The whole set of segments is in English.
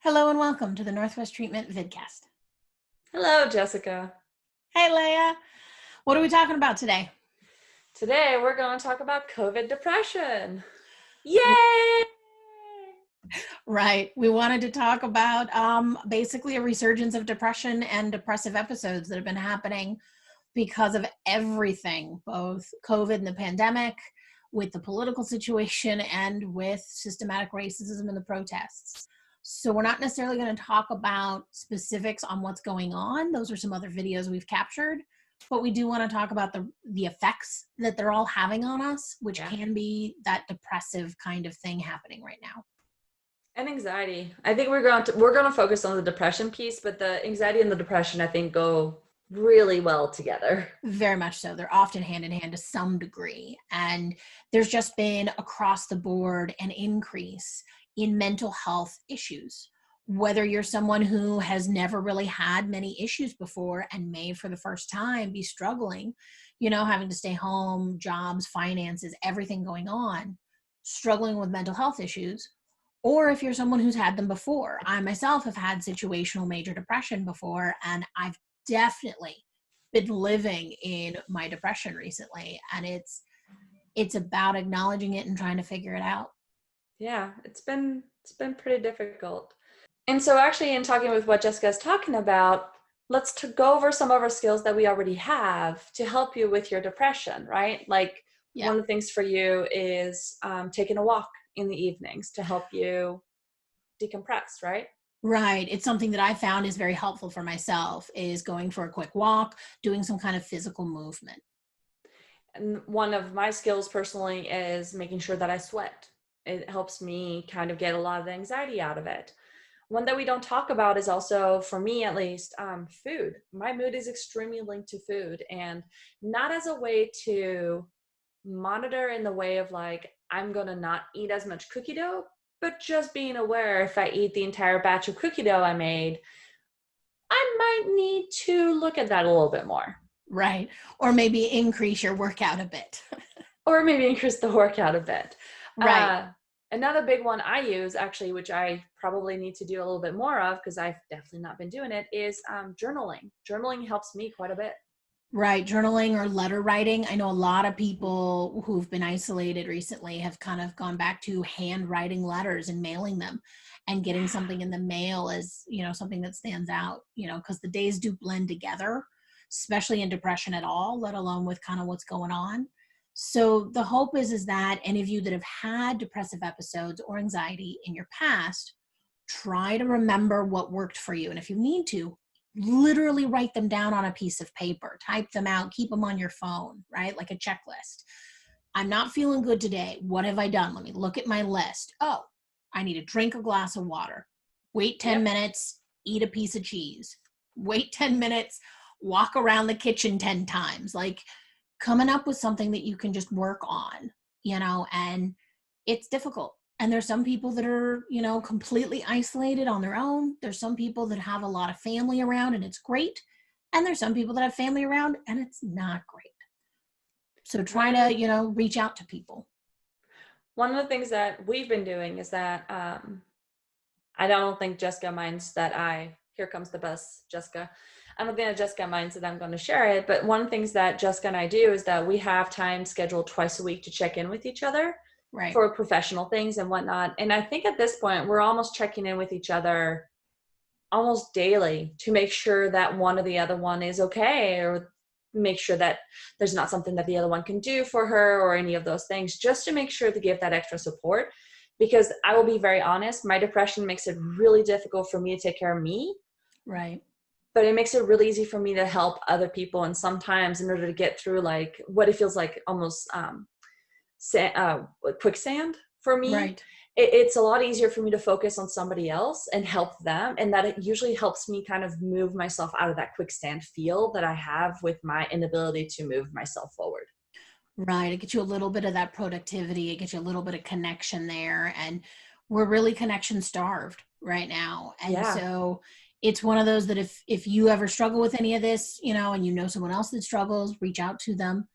Hello and welcome to the Northwest Treatment Vidcast. Hello, Jessica. Hey, Léa. What are we talking about today? Today, we're going to talk about COVID depression. Yay! Right. We wanted to talk about basically a resurgence of depression and depressive episodes that have been happening because of everything, both COVID and the pandemic, with the political situation, and with systematic racism and the protests. So we're not necessarily going to talk about specifics on what's going on. Those are some other videos we've captured. But we do want to talk about the effects that they're all having on us, which can be that depressive kind of thing happening right now. And anxiety. I think we're going to focus on the depression piece, but the anxiety and the depression, I think, go really well together. Very much so. They're often hand in hand to some degree. And there's just been across the board an increase in mental health issues. Whether you're someone who has never really had many issues before and may for the first time be struggling, having to stay home, jobs, finances, everything going on, struggling with mental health issues, or if you're someone who's had them before. I myself have had situational major depression before, and I've definitely been living in my depression recently, and it's about acknowledging it and trying to figure it out. Yeah, it's been pretty difficult. And so actually, in talking with what Jessica's talking about, let's go over some of our skills that we already have to help you with your depression, right? Like one of the things for you is taking a walk in the evenings to help you decompress, right? Right. It's something that I found is very helpful for myself, is going for a quick walk, doing some kind of physical movement. And one of my skills personally is making sure that I sweat. It helps me kind of get a lot of the anxiety out of it. One that we don't talk about is also, for me at least, food. My mood is extremely linked to food, and not as a way to monitor in the way of like, I'm going to not eat as much cookie dough, but just being aware if I eat the entire batch of cookie dough I made, I might need to look at that a little bit more. Right. Or maybe increase your workout a bit. Or maybe increase the workout a bit. Right. Another big one I use, actually, which I probably need to do a little bit more of because I've definitely not been doing it, is journaling. Journaling helps me quite a bit. Right. Journaling or letter writing. I know a lot of people who've been isolated recently have kind of gone back to handwriting letters and mailing them, and getting something in the mail as, something that stands out, because the days do blend together, especially in depression at all, let alone with kind of what's going on. So the hope is that any of you that have had depressive episodes or anxiety in your past, try to remember what worked for you. And if you need to, literally write them down on a piece of paper, type them out, keep them on your phone, right? Like a checklist. I'm not feeling good today. What have I done? Let me look at my list. Oh, I need to drink a glass of water. Wait 10 minutes, eat a piece of cheese. Wait 10 minutes, walk around the kitchen 10 times. Like, coming up with something that you can just work on, and it's difficult. And there's some people that are, completely isolated on their own. There's some people that have a lot of family around and it's great. And there's some people that have family around and it's not great. So try to, reach out to people. One of the things that we've been doing is that I don't think Jessica minds that here comes the bus, Jessica. I don't think that Jessica minds that I'm going to share it, but one of the things that Jessica and I do is that we have time scheduled twice a week to check in with each other. Right. For professional things and whatnot. And I think at this point, we're almost checking in with each other almost daily to make sure that one or the other one is okay, or make sure that there's not something that the other one can do for her or any of those things, just to make sure to give that extra support. Because I will be very honest, my depression makes it really difficult for me to take care of me. Right. But it makes it really easy for me to help other people. And sometimes in order to get through like what it feels like almost quicksand for me, right. It's a lot easier for me to focus on somebody else and help them, and that it usually helps me kind of move myself out of that quicksand feel that I have with my inability to move myself forward. Right. It gets you a little bit of that productivity. It gets you a little bit of connection there, and we're really connection starved right now. And so it's one of those that if you ever struggle with any of this, and someone else that struggles, reach out to them.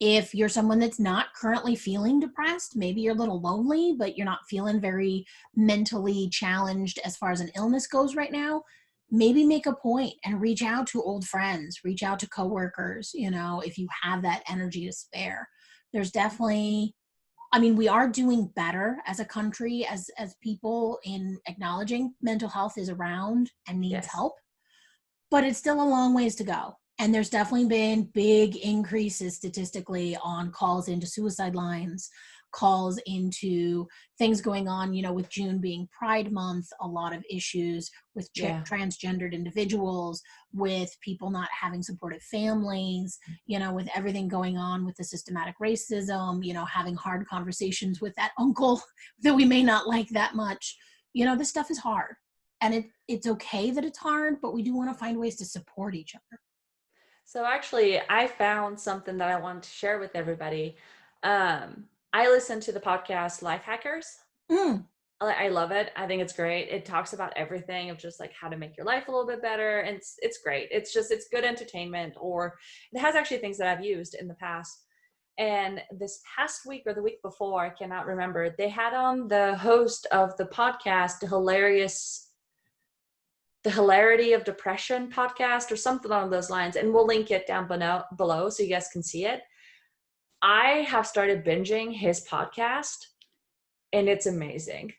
If you're someone that's not currently feeling depressed, maybe you're a little lonely, but you're not feeling very mentally challenged as far as an illness goes right now, maybe make a point and reach out to old friends, reach out to coworkers, if you have that energy to spare. There's definitely, we are doing better as a country, as people, in acknowledging mental health is around and needs Yes. help, but it's still a long ways to go. And there's definitely been big increases statistically on calls into suicide lines, calls into things going on, with June being Pride Month, a lot of issues with transgendered individuals, with people not having supportive families, with everything going on with the systematic racism, having hard conversations with that uncle that we may not like that much. This stuff is hard. And it's okay that it's hard, but we do want to find ways to support each other. So actually, I found something that I wanted to share with everybody. I listen to the podcast Life Hackers. I love it. I think it's great. It talks about everything of just like how to make your life a little bit better. And it's great. It's good entertainment, or it has actually things that I've used in the past. And this past week or the week before, I cannot remember, they had on the host of the podcast, the Hilarity of Depression podcast or something along those lines. And we'll link it down below so you guys can see it. I have started binging his podcast, and it's amazing.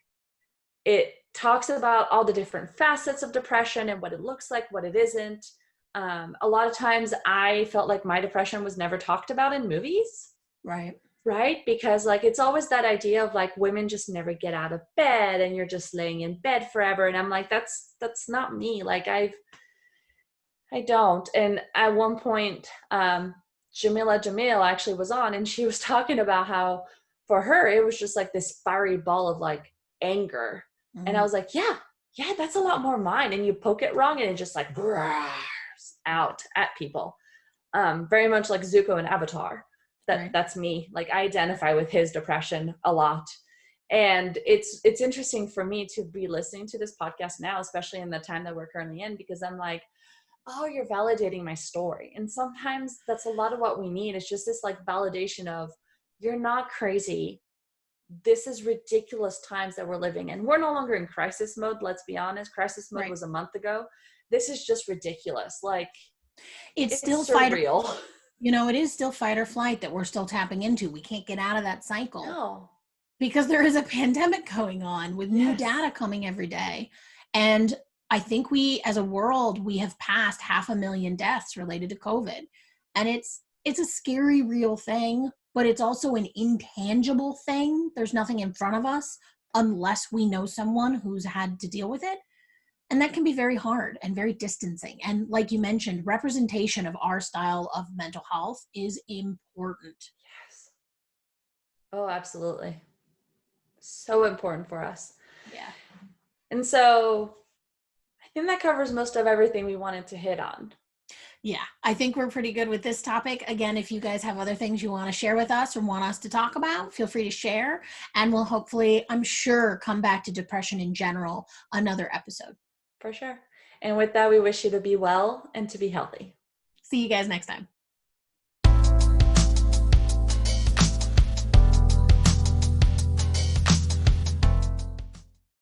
It talks about all the different facets of depression and what it looks like, what it isn't. A lot of times I felt like my depression was never talked about in movies. Right? Because like, it's always that idea of like women just never get out of bed and you're just laying in bed forever. And I'm like, that's not me. Like I don't. And at one point, Jamila Jamil actually was on, and she was talking about how for her, it was just like this fiery ball of like anger. Mm-hmm. And I was like, yeah, that's a lot more mine. And you poke it wrong and it just like out at people. Very much like Zuko in Avatar. That's me. Like I identify with his depression a lot. And it's interesting for me to be listening to this podcast now, especially in the time that we're currently in, because I'm like, oh, you're validating my story. And sometimes that's a lot of what we need. It's just this like validation of, you're not crazy. This is ridiculous times that we're living in. We're no longer in crisis mode. Let's be honest. Crisis mode was a month ago. This is just ridiculous. Like it's still surreal. It is still fight or flight that we're still tapping into. We can't get out of that cycle. No. Because there is a pandemic going on with new data coming every day. And I think we, as a world, we have passed 500,000 deaths related to COVID. And it's a scary, real thing, but it's also an intangible thing. There's nothing in front of us unless we know someone who's had to deal with it. And that can be very hard and very distancing. And like you mentioned, representation of our style of mental health is important. Yes. Oh, absolutely. So important for us. Yeah. And so I think that covers most of everything we wanted to hit on. Yeah, I think we're pretty good with this topic. Again, if you guys have other things you want to share with us or want us to talk about, feel free to share. And we'll hopefully, I'm sure, come back to depression in general, another episode. For sure. And with that, we wish you to be well and to be healthy. See you guys next time.